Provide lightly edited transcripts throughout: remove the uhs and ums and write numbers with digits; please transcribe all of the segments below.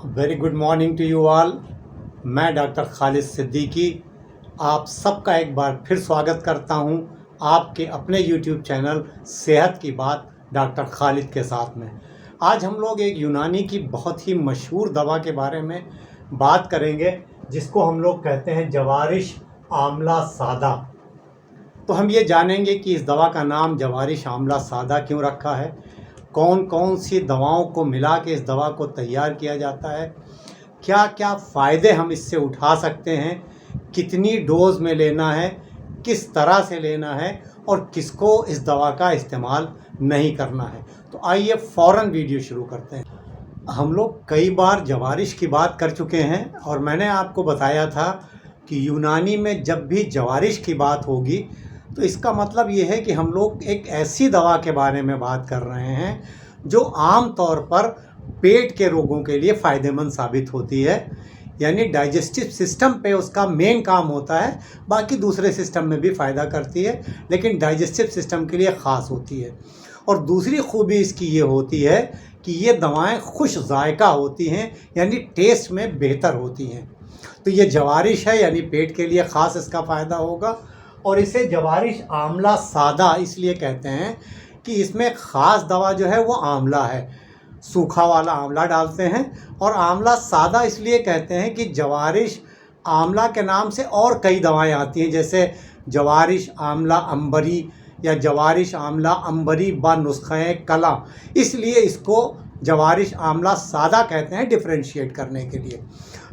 Very good morning to you all. मैं doctor Khalid Siddiqui आप सबका एक बार फिर स्वागत करता हूं आपके अपने यूट्यूब चैनल सेहत की बात डॉक्टर खालिद के साथ में। आज हम लोग एक यूनानी की बहुत ही मशहूर दवा के बारे में बात करेंगे जिसको हम लोग कहते हैं जवारिश आंवला सादा। तो हम ये जानेंगे कि इस दवा का नाम जवारिश आंवला सादा क्यों रखा है, कौन कौन सी दवाओं को मिला के इस दवा को तैयार किया जाता है, क्या क्या फ़ायदे हम इससे उठा सकते हैं, कितनी डोज में लेना है, किस तरह से लेना है और किसको इस दवा का इस्तेमाल नहीं करना है। तो आइए फ़ौरन वीडियो शुरू करते हैं। हम लोग कई बार जवारिश की बात कर चुके हैं और मैंने आपको बताया था कि यूनानी में जब भी जवारिश की बात होगी तो इसका मतलब ये है कि हम लोग एक ऐसी दवा के बारे में बात कर रहे हैं जो आम तौर पर पेट के रोगों के लिए फ़ायदेमंद साबित होती है। यानी डाइजेस्टिव सिस्टम पे उसका मेन काम होता है, बाकी दूसरे सिस्टम में भी फ़ायदा करती है लेकिन डाइजेस्टिव सिस्टम के लिए ख़ास होती है। और दूसरी खूबी इसकी ये होती है कि ये दवाएं खुश जायका होती हैं, यानी टेस्ट में बेहतर होती हैं। तो ये जवारिश है यानी पेट के लिए ख़ास इसका फ़ायदा होगा। और इसे जवारिश आंवला सादा इसलिए कहते हैं कि इसमें ख़ास दवा जो है वो आंवला है, सूखा वाला आंवला डालते हैं। और आंवला सादा इसलिए कहते हैं कि जवारिश आंवला के नाम से और कई दवाएं आती हैं, जैसे जवारिश आंवला अंबरी या जवारिश आंवला अंबरी ब नुस्खे कला, इसलिए इसको जवारिश आंवला सादा कहते हैं डिफ्रेंशिएट करने के लिए।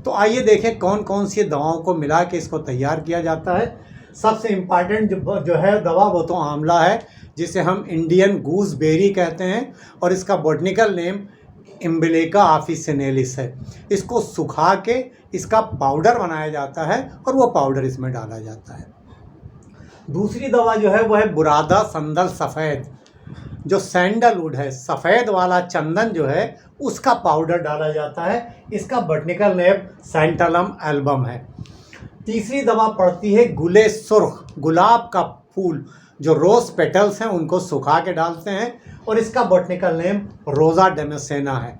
तो आइए देखें कौन कौन सी दवाओं को मिला के इसको तैयार किया जाता है। सबसे इम्पॉर्टेंट जो है दवा वो तो आंवला है, जिसे हम इंडियन गूसबेरी कहते हैं और इसका बॉटनिकल नेम इम्बिलिका ऑफिसिनेलिस है। इसको सुखा के इसका पाउडर बनाया जाता है और वो पाउडर इसमें डाला जाता है। दूसरी दवा जो है वो है बुरादा संदल सफ़ेद, जो सैंडलवुड है, सफ़ेद वाला चंदन जो है उसका पाउडर डाला जाता है। इसका बॉटनिकल नेम सैंटलम एल्बम है। तीसरी दवा पड़ती है गुले सुर्ख, गुलाब का फूल जो रोज़ पेटल्स हैं उनको सुखा के डालते हैं और इसका बॉटनिकल नेम रोज़ा डेमेसेना है।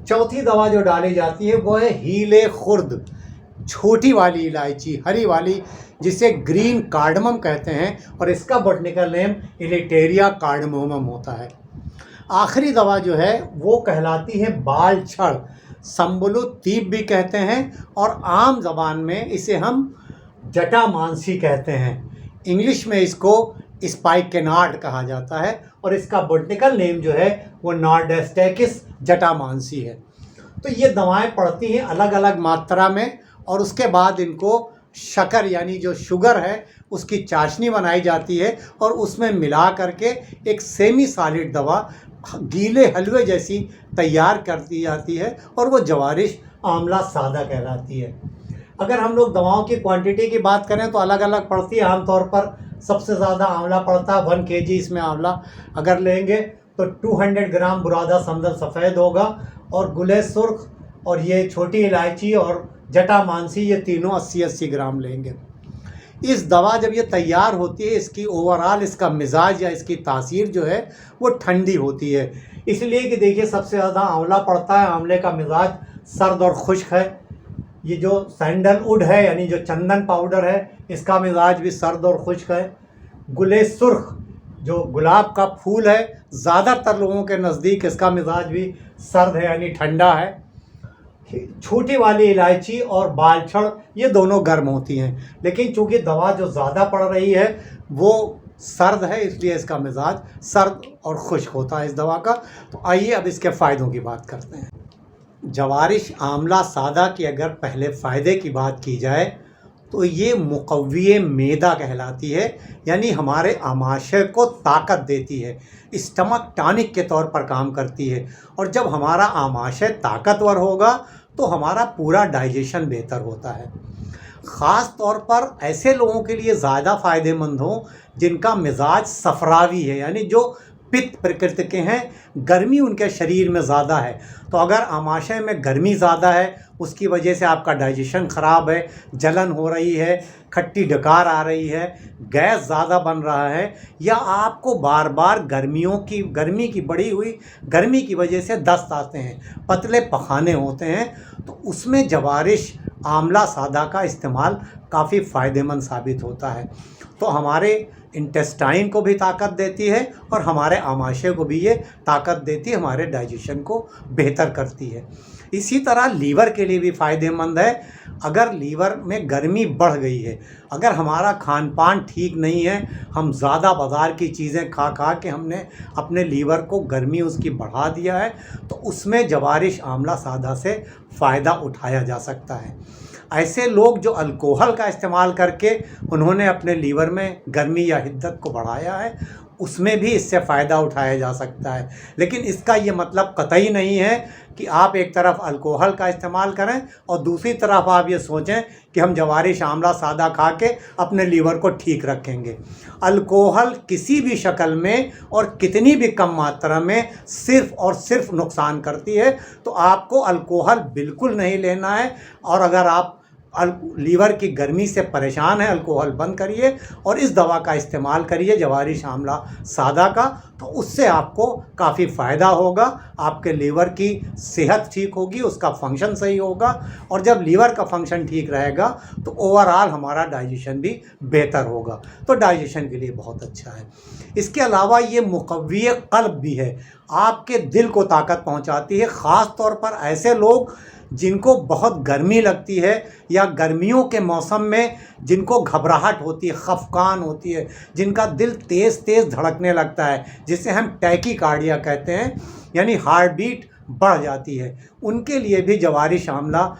चौथी दवा जो डाली जाती है वो है हीले खुर्द, छोटी वाली इलायची, हरी वाली, जिसे ग्रीन कार्डमम कहते हैं और इसका बॉटनिकल नेम इलेटेरिया कार्डमोमम होता है। आखिरी दवा जो है वो कहलाती है बाल छड़, संबलुतीब भी कहते हैं और आम ज़बान में इसे हम जटामांसी कहते हैं। इंग्लिश में इसको स्पाइकेनार्ड कहा जाता है और इसका बॉटनिकल नेम जो है वो नॉर्डेस्टेकिस जटामांसी है। तो ये दवाएं पड़ती हैं अलग अलग मात्रा में और उसके बाद इनको शक्कर यानी जो शुगर है उसकी चाशनी बनाई जाती है और उसमें मिला करके एक सेमी सॉलिड दवा गीले हलवे जैसी तैयार कर दी जाती है और वो जवारिश आंवला सादा कहलाती है। अगर हम लोग दवाओं की क्वांटिटी की बात करें तो अलग अलग पड़ती है। आमतौर पर सबसे ज़्यादा आंवला पड़ता है 1 kg। इसमें आंवला अगर लेंगे तो 200 ग्राम बुरादा संदल सफ़ेद होगा और गुले सुर्ख और ये छोटी इलायची और जटामांसी ये तीनों 80-80 ग्राम लेंगे। इस दवा जब ये तैयार होती है इसकी ओवरऑल इसका मिजाज या इसकी तासीर जो है वो ठंडी होती है, इसलिए कि देखिए सबसे ज़्यादा आंवला पड़ता है। आंवले का मिजाज सर्द और खुश्क है। ये जो सैंडलवुड है यानी जो चंदन पाउडर है इसका मिजाज भी सर्द और खुश्क है। गुले सुर्ख जो गुलाब का फूल है ज़्यादातर लोगों के नज़दीक इसका मिजाज भी सर्द है यानी ठंडा है। छोटी वाली इलायची और बालछड़ ये दोनों गर्म होती हैं, लेकिन चूँकि दवा जो ज़्यादा पड़ रही है वो सर्द है इसलिए इसका मिजाज सर्द और खुश्क होता है इस दवा का। तो आइए अब इसके फ़ायदों की बात करते हैं। जवारिश आंवला सादा की अगर पहले फ़ायदे की बात की जाए तो ये मुक़व्वी मैदा कहलाती है, यानी हमारे आमाशय को ताकत देती है, स्टमक टॉनिक के तौर पर काम करती है। और जब हमारा आमाशय ताकतवर होगा तो हमारा पूरा डाइजेशन बेहतर होता है। ख़ास तौर पर ऐसे लोगों के लिए ज़्यादा फ़ायदेमंद हो जिनका मिजाज सफरावी है, यानी जो पित्त प्रकृति के हैं, गर्मी उनके शरीर में ज़्यादा है। तो अगर आमाशय में गर्मी ज़्यादा है, उसकी वजह से आपका डाइजेशन ख़राब है, जलन हो रही है, खट्टी डकार आ रही है, गैस ज़्यादा बन रहा है, या आपको बार बार गर्मी की बढ़ी हुई गर्मी की वजह से दस्त आते हैं, पतले पखाने होते हैं, तो उसमें जवारिश आंवला सादा का इस्तेमाल काफ़ी फ़ायदेमंद साबित होता है। तो हमारे इंटेस्टाइन को भी ताकत देती है और हमारे आमाशय को भी ये ताकत देती है, हमारे डाइजेशन को बेहतर करती है। इसी तरह लीवर के लिए भी फ़ायदेमंद है। अगर लीवर में गर्मी बढ़ गई है, अगर हमारा खान पान ठीक नहीं है, हम ज़्यादा बाज़ार की चीज़ें खा खा के हमने अपने लीवर को गर्मी उसकी बढ़ा दिया है, तो उसमें जवारिश आंवला सादा से फ़ायदा उठाया जा सकता है। ऐसे लोग जो अल्कोहल का इस्तेमाल करके उन्होंने अपने लीवर में गर्मी या हिद्दत को बढ़ाया है, उसमें भी इससे फ़ायदा उठाया जा सकता है। लेकिन इसका ये मतलब कतई नहीं है कि आप एक तरफ अल्कोहल का इस्तेमाल करें और दूसरी तरफ आप ये सोचें कि हम जवारिश आंवला सादा खा के अपने लीवर को ठीक रखेंगे। अल्कोहल किसी भी शक्ल में और कितनी भी कम मात्रा में सिर्फ़ और सिर्फ नुकसान करती है। तो आपको अल्कोहल बिल्कुल नहीं लेना है, और अगर आप लीवर की गर्मी से परेशान है, अल्कोहल बंद करिए और इस दवा का इस्तेमाल करिए जवारिश आंवला सादा का, तो उससे आपको काफ़ी फ़ायदा होगा। आपके लीवर की सेहत ठीक होगी, उसका फंक्शन सही होगा, और जब लीवर का फंक्शन ठीक रहेगा तो ओवरऑल हमारा डाइजेशन भी बेहतर होगा। तो डाइजेशन के लिए बहुत अच्छा है। इसके अलावा ये मुक़व्वी क़ल्ब भी है, आपके दिल को ताकत पहुँचाती है। ख़ास तौर पर ऐसे लोग जिनको बहुत गर्मी लगती है या गर्मियों के मौसम में जिनको घबराहट होती है, खफकान होती है, जिनका दिल तेज़ तेज़ धड़कने लगता है, जिसे हम टैकीकार्डिया कहते हैं, यानी हार्ट बीट बढ़ जाती है, उनके लिए भी जवारिश आंवला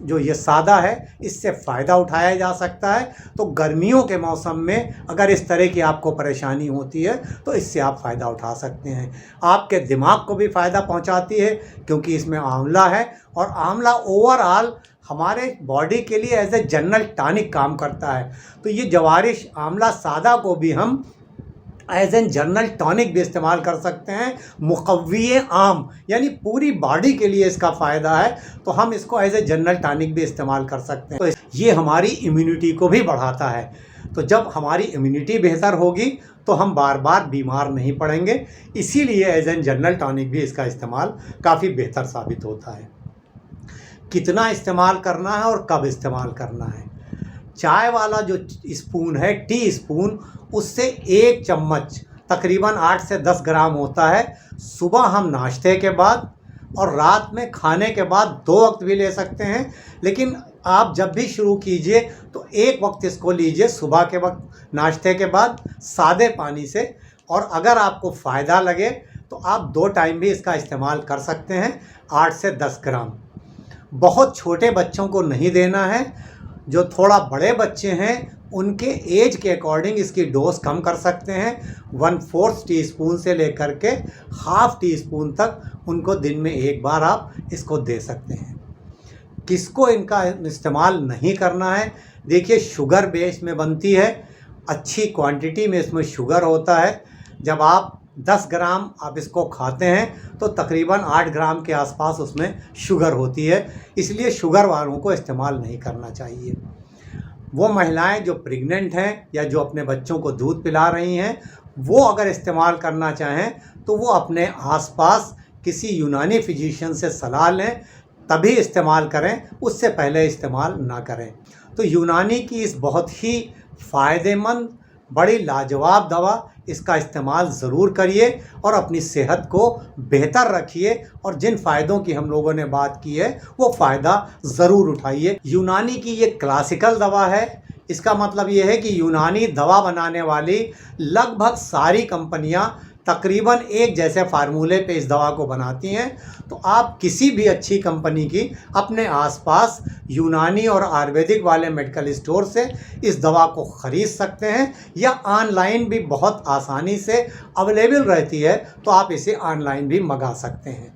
जो ये सादा है, इससे फ़ायदा उठाया जा सकता है। तो गर्मियों के मौसम में अगर इस तरह की आपको परेशानी होती है तो इससे आप फ़ायदा उठा सकते हैं। आपके दिमाग को भी फ़ायदा पहुंचाती है क्योंकि इसमें आंवला है, और आंवला ओवरऑल हमारे बॉडी के लिए एज ए जनरल टॉनिक काम करता है। तो ये जवारिश आंवला सादा को भी हम एज एन जनरल टॉनिक भी इस्तेमाल कर सकते हैं। मुक़व्वी आम यानी पूरी बॉडी के लिए इसका फ़ायदा है, तो हम इसको एज ए जनरल टॉनिक भी इस्तेमाल कर सकते हैं। तो ये हमारी इम्यूनिटी को भी बढ़ाता है। तो जब हमारी इम्यूनिटी बेहतर होगी तो हम बार बार बीमार नहीं पड़ेंगे, इसीलिए एज एन जनरल टॉनिक भी इसका इस्तेमाल काफ़ी बेहतर साबित होता है। कितना इस्तेमाल करना है और कब इस्तेमाल करना है? चाय वाला जो स्पून है, टी स्पून, उससे 1 चम्मच तकरीबन 8 से 10 ग्राम होता है। सुबह हम नाश्ते के बाद और रात में खाने के बाद 2 वक्त भी ले सकते हैं, लेकिन आप जब भी शुरू कीजिए तो एक वक्त इसको लीजिए, सुबह के वक्त नाश्ते के बाद सादे पानी से, और अगर आपको फ़ायदा लगे तो आप 2 टाइम भी इसका इस्तेमाल कर सकते हैं। 8 से 10 ग्राम बहुत छोटे बच्चों को नहीं देना है, जो थोड़ा बड़े बच्चे हैं उनके एज के अकॉर्डिंग इसकी डोज कम कर सकते हैं। 1/4 टीस्पून से लेकर के ½ टीस्पून तक उनको दिन में एक बार आप इसको दे सकते हैं। किसको इनका इस्तेमाल नहीं करना है? देखिए, शुगर बेस में बनती है, अच्छी क्वांटिटी में इसमें शुगर होता है। जब आप 10 ग्राम आप इसको खाते हैं तो तकरीबन 8 ग्राम के आसपास उसमें शुगर होती है, इसलिए शुगर वालों को इस्तेमाल नहीं करना चाहिए। वो महिलाएं जो प्रेग्नेंट हैं या जो अपने बच्चों को दूध पिला रही हैं, वो अगर इस्तेमाल करना चाहें तो वो अपने आसपास किसी यूनानी फिजिशियन से सलाह लें, तभी इस्तेमाल करें, उससे पहले इस्तेमाल ना करें। तो यूनानी की इस बहुत ही फ़ायदेमंद, बड़ी लाजवाब दवा, इसका इस्तेमाल ज़रूर करिए और अपनी सेहत को बेहतर रखिए, और जिन फ़ायदों की हम लोगों ने बात की है वो फ़ायदा ज़रूर उठाइए। यूनानी की ये क्लासिकल दवा है। इसका मतलब ये है कि यूनानी दवा बनाने वाली लगभग सारी कंपनियां तकरीबन एक जैसे फार्मूले पे इस दवा को बनाती हैं। तो आप किसी भी अच्छी कंपनी की अपने आसपास यूनानी और आयुर्वेदिक वाले मेडिकल स्टोर से इस दवा को ख़रीद सकते हैं, या ऑनलाइन भी बहुत आसानी से अवेलेबल रहती है, तो आप इसे ऑनलाइन भी मंगा सकते हैं।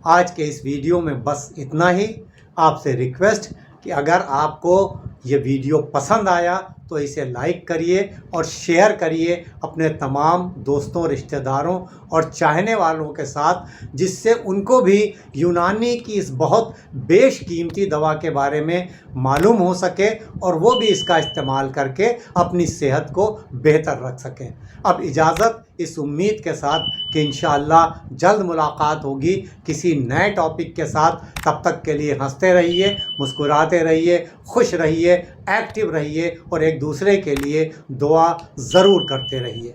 आज के इस वीडियो में बस इतना ही। आपसे रिक्वेस्ट कि अगर आपको ये वीडियो पसंद आया तो इसे लाइक करिए और शेयर करिए अपने तमाम दोस्तों, रिश्तेदारों और चाहने वालों के साथ, जिससे उनको भी यूनानी की इस बहुत बेशकीमती दवा के बारे में मालूम हो सके और वो भी इसका इस्तेमाल करके अपनी सेहत को बेहतर रख सकें। अब इजाज़त इस उम्मीद के साथ कि इंशाअल्लाह जल्द मुलाकात होगी किसी नए टॉपिक के साथ। तब तक के लिए हंसते रहिए, मुस्कुराते रहिए, खुश रहिए, एक्टिव रहिए और एक दूसरे के लिए दुआ ज़रूर करते रहिए।